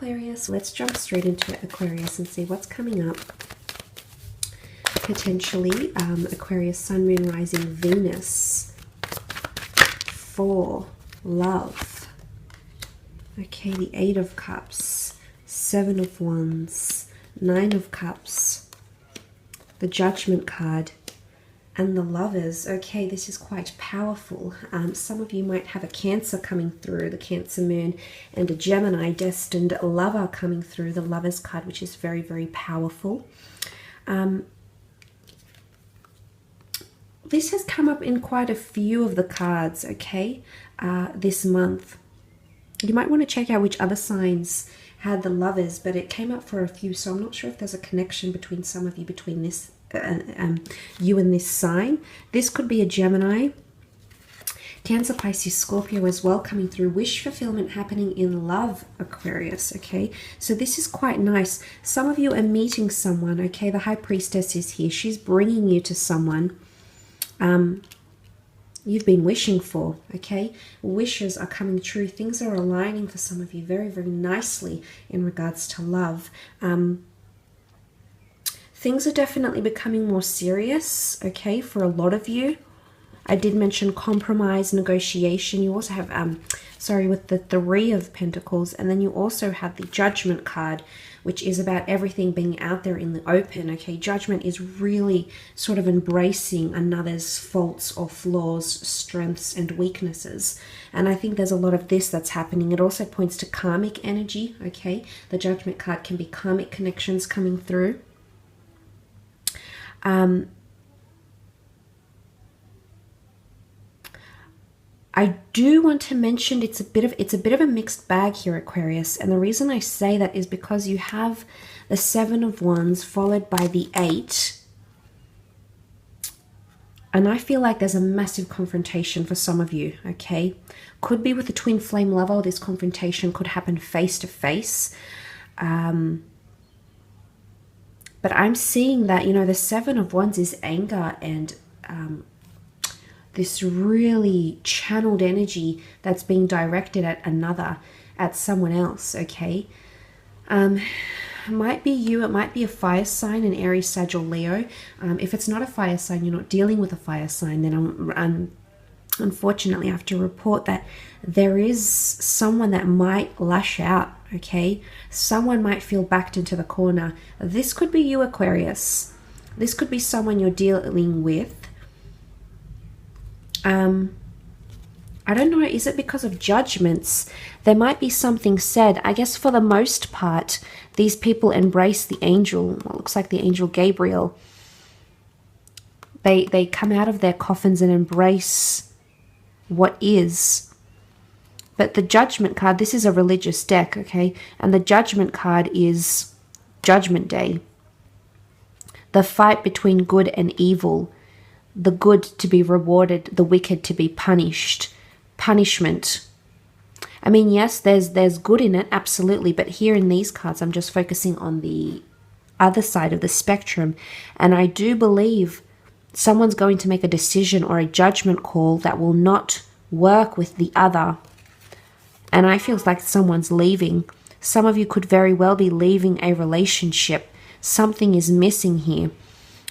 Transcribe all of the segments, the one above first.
Aquarius. Let's jump straight into it, Aquarius, and see what's coming up. Potentially, Aquarius, Sun, Moon, Rising, Venus for love. Okay, the Eight of Cups, Seven of Wands, Nine of Cups, the Judgment card, and the Lovers. Okay, this is quite powerful. Some of you might have a Cancer coming through, the Cancer Moon, and a Gemini destined lover coming through, the Lovers card, which is very, very powerful. This has come up in quite a few of the cards, okay, this month. You might want to check out which other signs had the Lovers, but it came up for a few, so I'm not sure if there's a connection between some of you, between this, you and this sign. This could be a Gemini, Cancer, Pisces, Scorpio as well coming through. Wish fulfillment happening in love, Aquarius, okay? So this is quite nice. Some of you are meeting someone, okay? The High Priestess is here. She's bringing you to someone you've been wishing for, okay? Wishes are coming true. Things are aligning for some of you very, very nicely in regards to love. Things are definitely becoming more serious, okay, for a lot of you. I did mention compromise, negotiation. You also have, with the Three of Pentacles, and then you also have the Judgment card, which is about everything being out there in the open, okay? Judgment is really sort of embracing another's faults or flaws, strengths and weaknesses. And I think there's a lot of this that's happening. It also points to karmic energy, okay? The Judgment card can be karmic connections coming through. I do want to mention it's a bit of a mixed bag here, Aquarius, and the reason I say that is because you have the Seven of Wands followed by the Eight, and I feel like there's a massive confrontation for some of you, okay? Could be with a twin flame lover. This confrontation could happen face to face, but I'm seeing that, you know, the Seven of Wands is anger and this really channeled energy that's being directed at another, at someone else, okay? It might be you, it might be a fire sign, an Aries, Sag, or Leo. If it's not a fire sign, you're not dealing with a fire sign, then unfortunately I have to report that there is someone that might lash out, okay? Someone might feel backed into the corner. This could be you, Aquarius. This could be someone you're dealing with. I don't know, is it because of judgments? There might be something said. I guess for the most part, these people embrace the angel, what looks like the angel Gabriel. They come out of their coffins and embrace what is. But the Judgment card, this is a religious deck, okay? And the Judgment card is Judgment Day. The fight between good and evil. The good to be rewarded, the wicked to be punished. Punishment. I mean, yes, there's good in it, absolutely. But here in these cards, I'm just focusing on the other side of the spectrum. And I do believe someone's going to make a decision or a judgment call that will not work with the other. And I feel like someone's leaving. Some of you could very well be leaving a relationship. Something is missing here.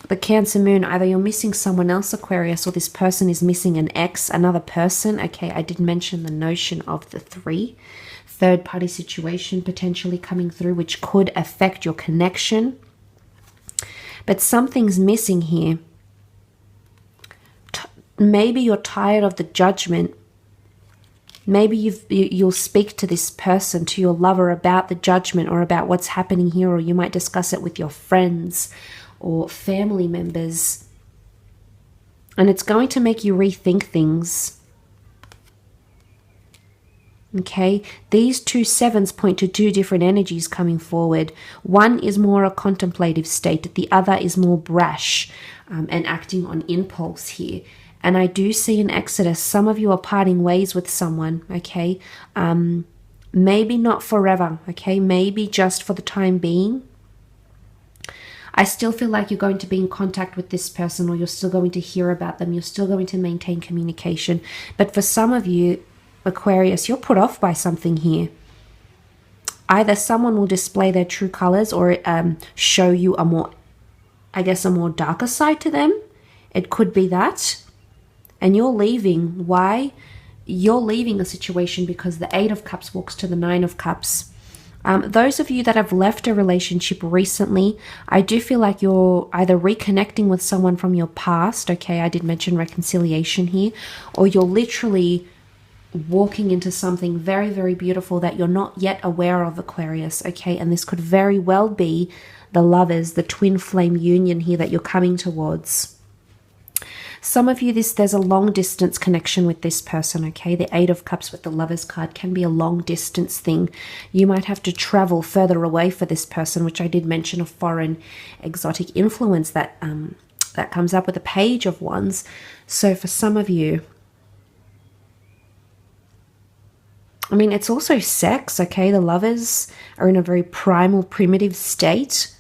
The Cancer Moon, either you're missing someone else, Aquarius, or this person is missing an ex, another person. Okay, I did mention the notion of the third party situation potentially coming through, which could affect your connection. But something's missing here. Maybe you're tired of the judgment. Maybe you'll speak to this person, to your lover, about the judgment or about what's happening here, or you might discuss it with your friends or family members, and it's going to make you rethink things. Okay, these two sevens point to two different energies coming forward. One is more a contemplative state, the other is more brash and acting on impulse here. And I do see an exodus. Some of you are parting ways with someone, okay? Maybe not forever, okay? Maybe just for the time being. I still feel like you're going to be in contact with this person, or you're still going to hear about them. You're still going to maintain communication. But for some of you, Aquarius, you're put off by something here. either someone will display their true colors or show you a more, I guess, a more darker side to them. It could be that. And you're leaving. Why? You're leaving a situation because the Eight of Cups walks to the Nine of Cups. Those of you that have left a relationship recently, I do feel like you're either reconnecting with someone from your past. Okay, I did mention reconciliation here. Or you're literally walking into something very, very beautiful that you're not yet aware of, Aquarius. Okay, and this could very well be the lovers, the twin flame union here that you're coming towards. Some of you, there's a long distance connection with this person, okay? The Eight of Cups with the Lovers card can be a long distance thing. You might have to travel further away for this person, which I did mention a foreign exotic influence that comes up with the Page of Wands. So for some of you, I mean, it's also sex, okay? The Lovers are in a very primal, primitive state.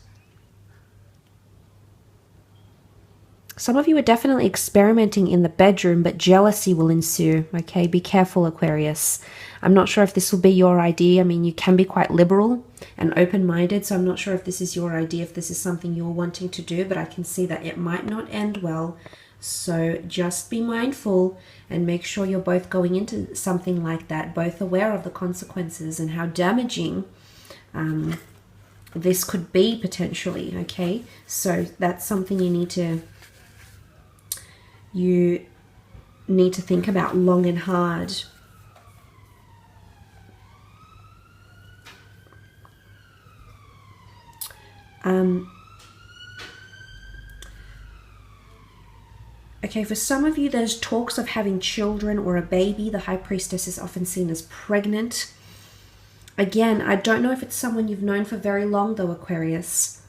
Some of you are definitely experimenting in the bedroom, but jealousy will ensue, okay? Be careful, Aquarius. I'm not sure if this will be your idea. I mean, you can be quite liberal and open-minded, so I'm not sure if this is your idea, if this is something you're wanting to do, but I can see that it might not end well. So just be mindful and make sure you're both going into something like that, both aware of the consequences and how damaging this could be potentially, okay? So that's something you need to think about long and hard. Okay, for some of you, there's talks of having children or a baby. The High Priestess is often seen as pregnant. Again, I don't know if it's someone you've known for very long, though, Aquarius.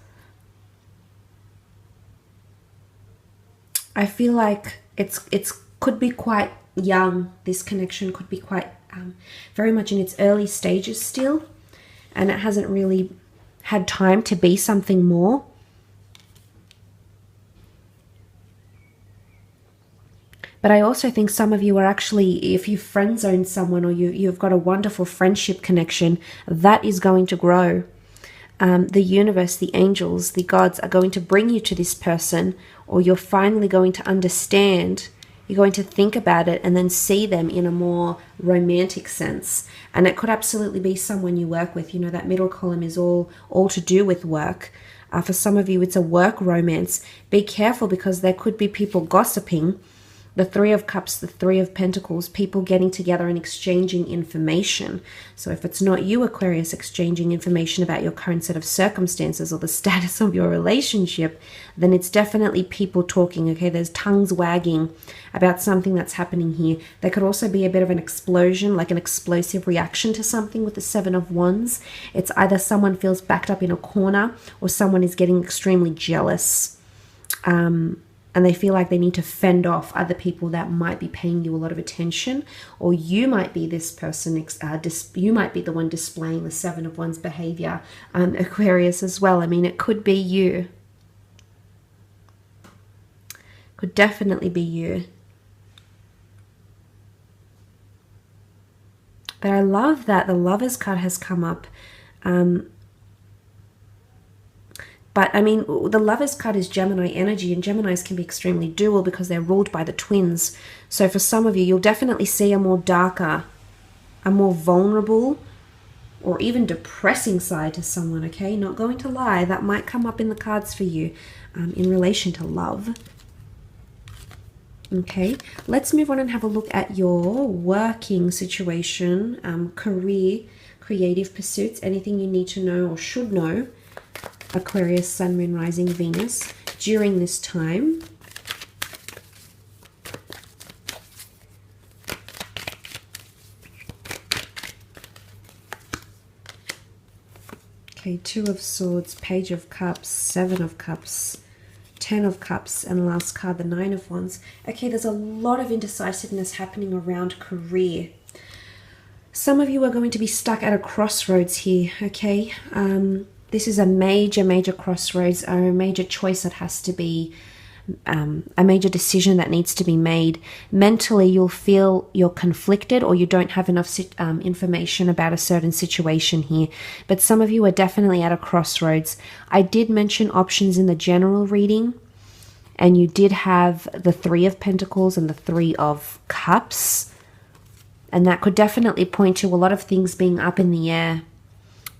I feel like it's could be quite young. This connection could be quite very much in its early stages still, and it hasn't really had time to be something more. But I also think some of you are actually, if you friend zone someone or you've got a wonderful friendship connection, that is going to grow. The universe, the angels, the gods are going to bring you to this person, or you're finally going to understand. You're going to think about it and then see them in a more romantic sense. And it could absolutely be someone you work with. You know, that middle column is all to do with work. For some of you, it's a work romance. Be careful because there could be people gossiping. The Three of Cups, the Three of Pentacles, people getting together and exchanging information. So if it's not you, Aquarius, exchanging information about your current set of circumstances or the status of your relationship, then it's definitely people talking, okay? There's tongues wagging about something that's happening here. There could also be a bit of an explosion, like an explosive reaction to something with the Seven of Wands. It's either someone feels backed up in a corner or someone is getting extremely jealous. And they feel like they need to fend off other people that might be paying you a lot of attention, or you might be this person, you might be the one displaying the Seven of Wands behavior, Aquarius as well. I mean, it could be you. Could definitely be you. But I love that the Lovers card has come up. But, I mean, the Lovers card is Gemini energy, and Geminis can be extremely dual because they're ruled by the twins. So for some of you, you'll definitely see a more darker, a more vulnerable, or even depressing side to someone, okay? Not going to lie, that might come up in the cards for you in relation to love. Okay, let's move on and have a look at your working situation, career, creative pursuits, anything you need to know or should know, Aquarius, Sun, Moon, Rising, Venus, during this time. Okay, Two of Swords, Page of Cups, Seven of Cups, Ten of Cups, and last card, the Nine of Wands. Okay, there's a lot of indecisiveness happening around career. Some of you are going to be stuck at a crossroads here, okay? This is a major, major crossroads, or a major choice that has to be a major decision that needs to be made. Mentally, you'll feel you're conflicted or you don't have enough information about a certain situation here. But some of you are definitely at a crossroads. I did mention options in the general reading, and you did have the Three of Pentacles and the Three of Cups. And that could definitely point to a lot of things being up in the air.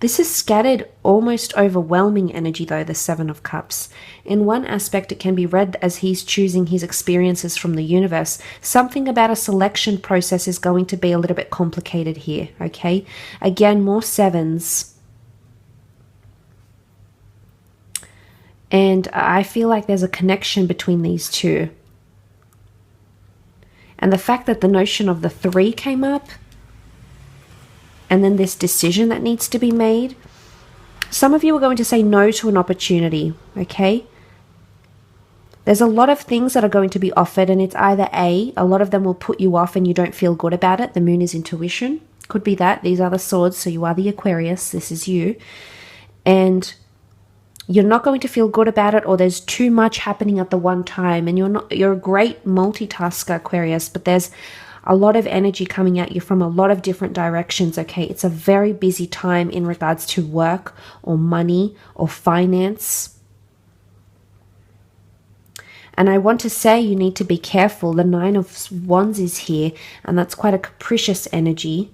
This is scattered, almost overwhelming energy though, the Seven of Cups. In one aspect, it can be read as he's choosing his experiences from the universe. Something about a selection process is going to be a little bit complicated here, okay? Again, more sevens. And I feel like there's a connection between these two. And the fact that the notion of the three came up, and then this decision that needs to be made. Some of you are going to say no to an opportunity, okay? There's a lot of things that are going to be offered, and it's either A, a lot of them will put you off and you don't feel good about it. The moon is intuition. Could be that. These are the swords, so you are the Aquarius. This is you. And you're not going to feel good about it, or there's too much happening at the one time, and you're a great multitasker, Aquarius, but there's a lot of energy coming at you from a lot of different directions, okay? It's a very busy time in regards to work or money or finance. And I want to say you need to be careful. The Nine of Wands is here, and that's quite a capricious energy.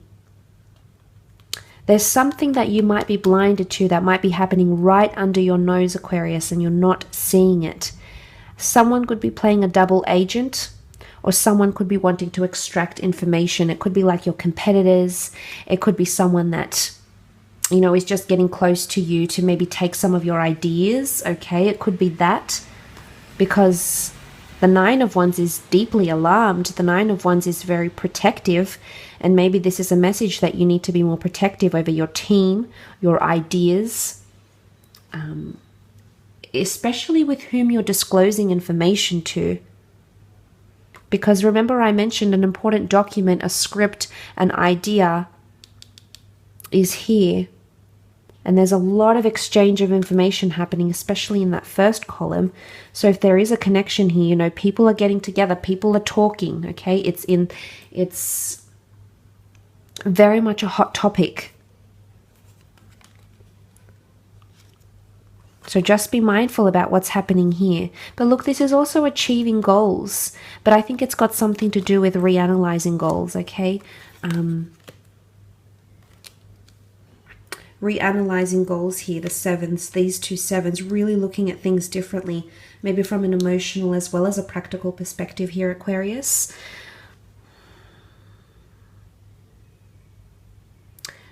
There's something that you might be blinded to that might be happening right under your nose, Aquarius, and you're not seeing it. Someone could be playing a double agent, or someone could be wanting to extract information. It could be like your competitors. It could be someone that, you know, is just getting close to you to maybe take some of your ideas, okay? It could be that, because the Nine of Wands is deeply alarmed. The Nine of Wands is very protective, and maybe this is a message that you need to be more protective over your team, your ideas, especially with whom you're disclosing information to. Because remember, I mentioned an important document, a script, an idea is here. And there's a lot of exchange of information happening, especially in that first column. So if there is a connection here, you know, people are getting together, people are talking, okay? It's very much a hot topic. So just be mindful about what's happening here. But look, this is also achieving goals. But I think it's got something to do with reanalyzing goals, okay? Reanalyzing goals here, the sevens, these two sevens, really looking at things differently, maybe from an emotional as well as a practical perspective here, Aquarius.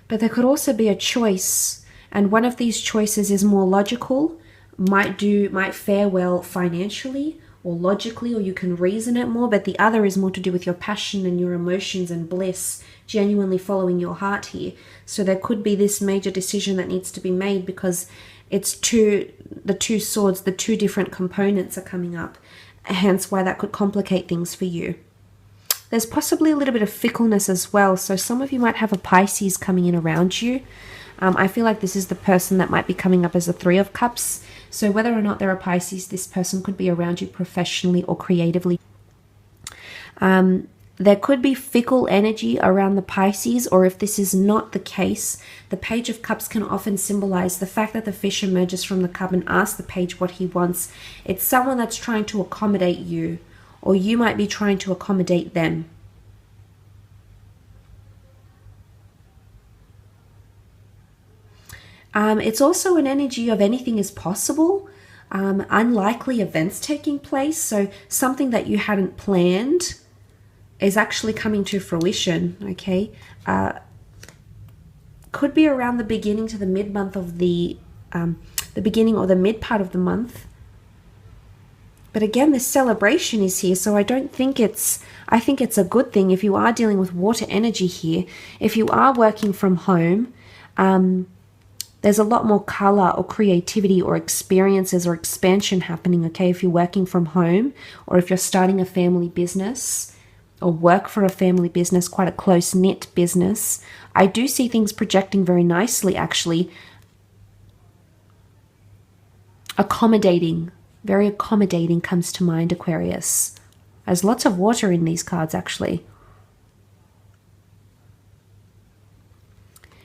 But there could also be a choice. And one of these choices is more logical, might fare well financially or logically, or you can reason it more, but the other is more to do with your passion and your emotions and bliss, genuinely following your heart here. So there could be this major decision that needs to be made, because it's the two swords, the two different components are coming up, hence why that could complicate things for you. There's possibly a little bit of fickleness as well, so some of you might have a Pisces coming in around you. I feel like this is the person that might be coming up as a Three of Cups. So whether or not they're a Pisces, this person could be around you professionally or creatively. There could be fickle energy around the Pisces, or if this is not the case, the Page of Cups can often symbolize the fact that the fish emerges from the cup and asks the page what he wants. It's someone that's trying to accommodate you, or you might be trying to accommodate them. It's also an energy of anything is possible, unlikely events taking place. So something that you hadn't planned is actually coming to fruition, okay? Could be around the beginning to the mid-month of the beginning or the mid part of the month. But again, this celebration is here, so I think it's a good thing if you are dealing with water energy here. If you are working from home, there's a lot more color or creativity or experiences or expansion happening, okay? If you're working from home, or if you're starting a family business or work for a family business, quite a close-knit business, I do see things projecting very nicely, actually. Accommodating, Very accommodating comes to mind, Aquarius. There's lots of water in these cards, actually.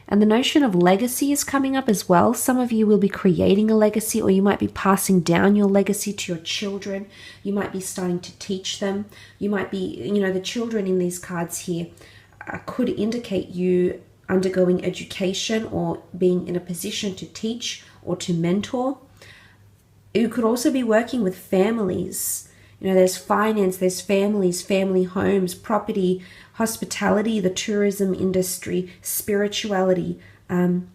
And the notion of legacy is coming up as well. Some of you will be creating a legacy, or you might be passing down your legacy to your children. You might be starting to teach them. You might be, you know, the children in these cards here could indicate you undergoing education or being in a position to teach or to mentor. You could also be working with families. You know, there's finance, there's families, family homes, property, hospitality, the tourism industry, spirituality. You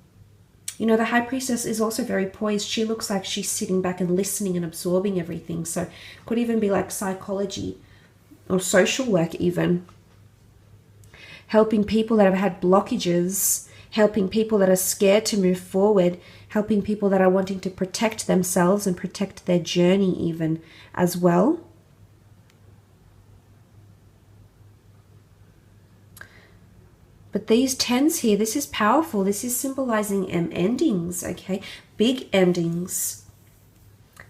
know, the High Priestess is also very poised. She looks like she's sitting back and listening and absorbing everything. So it could even be like psychology or social work even. Helping people that have had blockages, helping people that are scared to move forward, helping people that are wanting to protect themselves and protect their journey even as well. But these 10s here, this is powerful. This is symbolizing endings, okay? Big endings.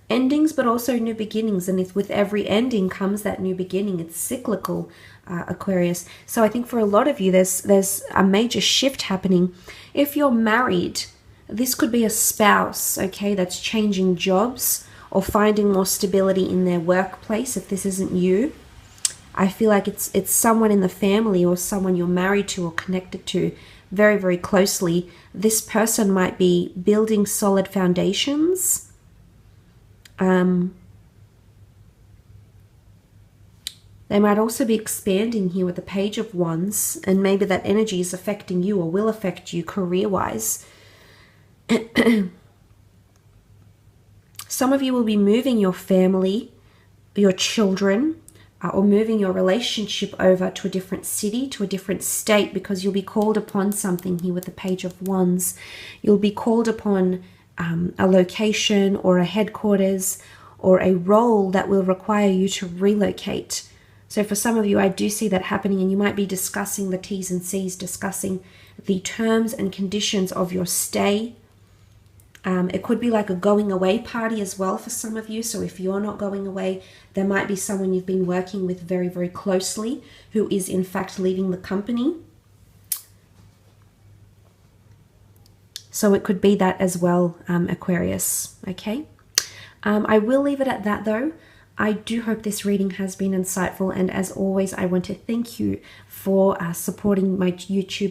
Endings, but also new beginnings. And with every ending comes that new beginning. It's cyclical, Aquarius. So I think for a lot of you, there's a major shift happening. If you're married, this could be a spouse, okay, that's changing jobs or finding more stability in their workplace if this isn't you. I feel like it's someone in the family or someone you're married to or connected to very, very closely. This person might be building solid foundations. They might also be expanding here with the Page of Wands, and maybe that energy is affecting you or will affect you career-wise. Some of you will be moving your family, your children, or moving your relationship over to a different city, to a different state, because you'll be called upon something here with the Page of Wands. You'll be called upon a location or a headquarters or a role that will require you to relocate. So for some of you, I do see that happening, and you might be discussing the T's and C's, discussing the terms and conditions of your stay. It could be like a going away party as well for some of you. So if you're not going away, there might be someone you've been working with very, very closely who is in fact leaving the company. So it could be that as well, Aquarius, okay? I will leave it at that though. I do hope this reading has been insightful, and as always, I want to thank you for supporting my YouTube